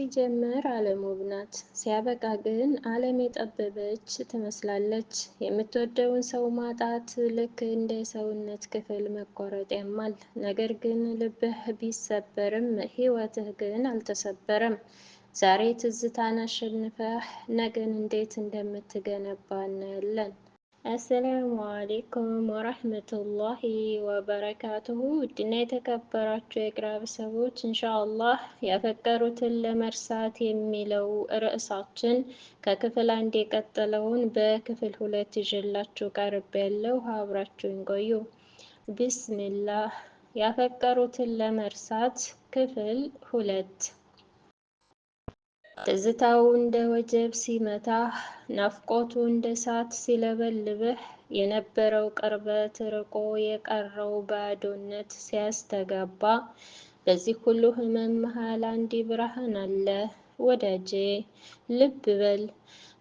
ሲጀምር ዓለም ውብ ናት፣ ሲያበቃ ግን ዓለም የጠበበች ትመስላለች። የምትወደውን ሰው ማጣት ልክ እንደ ሰውነት ክፍል መቆረጥ ያማል። ነገር ግን ልብህ ቢሰበርም ሕይወትህ ግን አልተሰበረም። ዛሬ ትዝታን አሸንፈህ ነገን እንዴት እንደምትገነባ እናያለን። አሰላሙ አሌይኩም ወረህመቱላሂ ወበረካቱሁ። ውድና የተከበራችሁ የቅራ ቤተሰቦች እንሻአላህ ያፈቀሩትን ለመርሳት የሚለው ርዕሳችን ከክፍል 1 የቀጠለውን በክፍል 2 ይዤላችሁ ቀርቤያለሁ። አብራችሁን ቆዩ። ቢስሚላህ። ያፈቀሩትን ለመርሳት ክፍል 2። ትዝታው እንደ ወጀብ ሲመታህ፣ ናፍቆቱ እንደ እሳት ሲለበልብህ፣ የነበረው ቅርበት ርቆ የቀረው ባዶነት ሲያስተጋባ፣ በዚህ ሁሉ ህመም መሃል አንድ ብርሃን አለ ወዳጄ። ልብ በል፣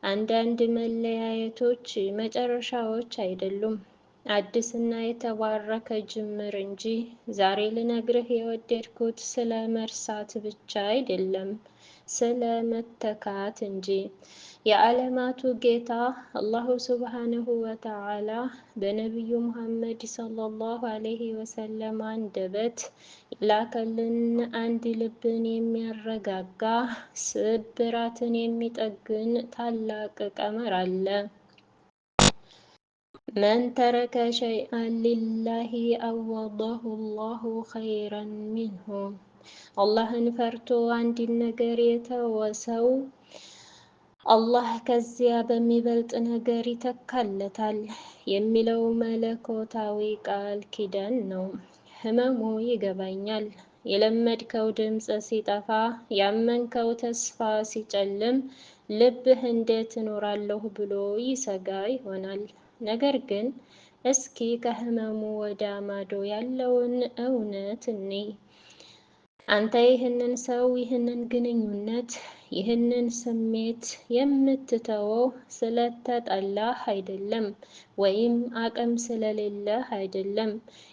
አንዳንድ መለያየቶች መጨረሻዎች አይደሉም፣ አዲስና የተባረከ ጅምር እንጂ። ዛሬ ልነግርህ የወደድኩት ስለ መርሳት ብቻ አይደለም፣ ስለ መተካት እንጂ። የዓለማቱ ጌታ አላሁ ሱብሓነሁ ወተዓላ በነቢዩ ሙሐመድ ሰለላሁ ዐለይሂ ወሰለም አንደበት የላከልን አንድ ልብን የሚያረጋጋ ስብራትን የሚጠግን ታላቅ ቀመር አለ። መን ተረከ ሸይአን ሊላሂ አወደሁ ላሁ ኸይረን ሚንሁ። አላህን ፈርቶ አንድን ነገር የተወ ሰው አላህ ከዚያ በሚበልጥ ነገር ይተካለታል የሚለው መለኮታዊ ቃል ኪዳን ነው። ህመሙ ይገባኛል። የለመድከው ድምፅ ሲጠፋ፣ ያመንከው ተስፋ ሲጨልም፣ ልብህ እንዴት እኖራለሁ ብሎ ይሰጋ ይሆናል። ነገር ግን እስኪ ከህመሙ ወደ ማዶ ያለውን እውነት እንይ። አንተ ይህንን ሰው፣ ይህንን ግንኙነት፣ ይህንን ስሜት የምትተወው ስለተጠላህ አይደለም፣ ወይም አቅም ስለሌለህ አይደለም።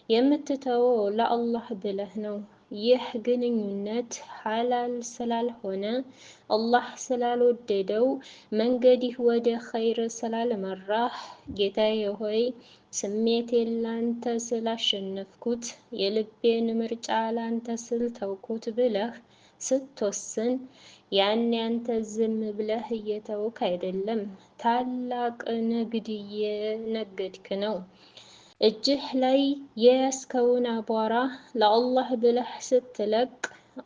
የምትተወው ለአላህ ብለህ ነው። ይህ ግንኙነት ሐላል ስላልሆነ፣ አላህ ስላልወደደው፣ መንገድህ ወደ ኸይር ስላልመራህ፣ ጌታዬ ሆይ ስሜቴን ላንተ ስላሸነፍኩት፣ የልቤን ምርጫ ላንተ ስል ተውኩት ብለህ ስትወስን፣ ያኔ አንተ ዝም ብለህ እየተውክ አይደለም፣ ታላቅ ንግድ እየነገድክ ነው። እጅህ ላይ የያዝከውን አቧራ ለአላህ ብለህ ስትለቅ፣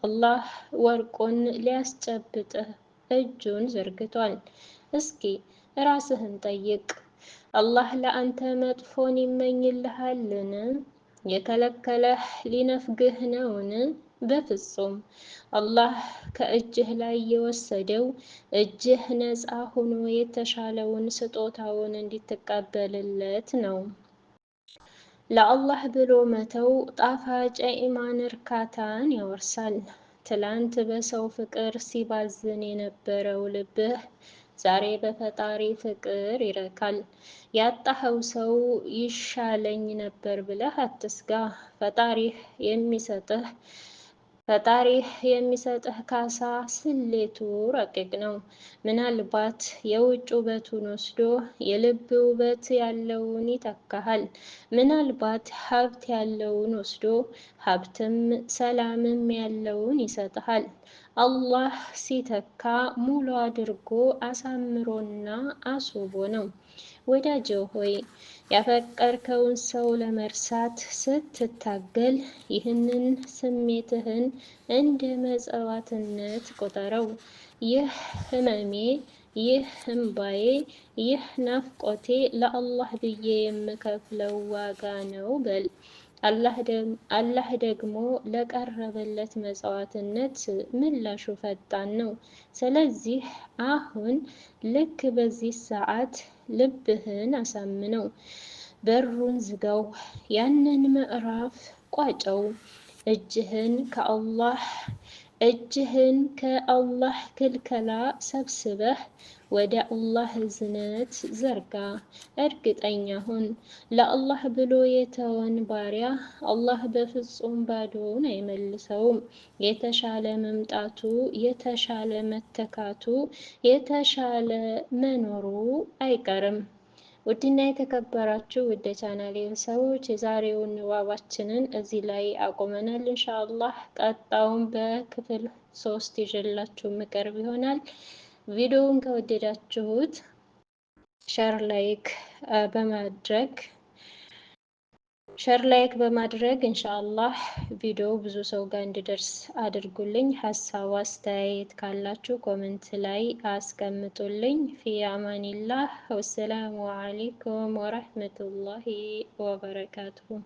አላህ ወርቁን ሊያስጨብጥህ እጁን ዘርግቷል። እስኪ ራስህን ጠይቅ። አላህ ለአንተ መጥፎን ይመኝልሃልን? የከለከለህ ሊነፍግህ ነውን? በፍጹም። አላህ ከእጅህ ላይ የወሰደው እጅህ ነፃ ሆኖ የተሻለውን ስጦታውን እንድትቀበልለት ነው። ለአላህ ብሎ መተው ጣፋጭ የኢማን እርካታን ያወርሳል። ትላንት በሰው ፍቅር ሲባዝን የነበረው ልብህ ዛሬ በፈጣሪ ፍቅር ይረካል። ያጣኸው ሰው ይሻለኝ ነበር ብለህ አትስጋ። ፈጣሪህ የሚሰጥህ ካሳ ስሌቱ ረቂቅ ነው። ምናልባት የውጭ ውበቱን ወስዶ የልብ ውበት ያለውን ይተካሃል። ምናልባት ሀብት ያለውን ወስዶ ሀብትም ሰላምም ያለውን ይሰጥሃል። አላህ ሲተካ ሙሉ አድርጎ አሳምሮና አስውቦ ነው። ወዳጄ ሆይ ያፈቀርከውን ሰው ለመርሳት ስትታገል ይህንን ስሜትህን እንደ መጽዋዕትነት ቁጠረው። ይህ ህመሜ፣ ይህ እንባዬ፣ ይህ ናፍቆቴ ለአላህ ብዬ የምከፍለው ዋጋ ነው በል። አላህ ደግሞ ለቀረበለት መጽዋዕትነት ምላሹ ፈጣን ነው። ስለዚህ አሁን ልክ በዚህ ሰዓት ልብህን አሳምነው፣ በሩን ዝጋው፣ ያንን ምዕራፍ ቋጨው። እጅህን ከአላህ እጅህን ከአላህ ክልከላ ሰብስበህ ወደ አላህ እዝነት ዘርጋ። እርግጠኛ ሁን፣ ለአላህ ብሎ የተወን ባሪያ አላህ በፍጹም ባዶውን አይመልሰውም። የተሻለ መምጣቱ፣ የተሻለ መተካቱ፣ የተሻለ መኖሩ አይቀርም። ውድና የተከበራችሁ ውድ ቻናሌ ሰዎች የዛሬውን ንባባችንን እዚህ ላይ አቁመናል። ኢንሻአላህ ቀጣውን በክፍል 3 ይዤላችሁ ምቀርብ ይሆናል። ቪዲዮውን ከወደዳችሁት ሸር ላይክ በማድረግ ኢንሻአላህ ቪዲዮ ብዙ ሰው ጋር እንዲደርስ አድርጉልኝ። ሀሳብ አስተያየት ካላችሁ ኮሜንት ላይ አስቀምጡልኝ። ፊ አማኒላህ ወሰላሙ አለይኩም ወረህመቱላሂ ወበረካቱሁ።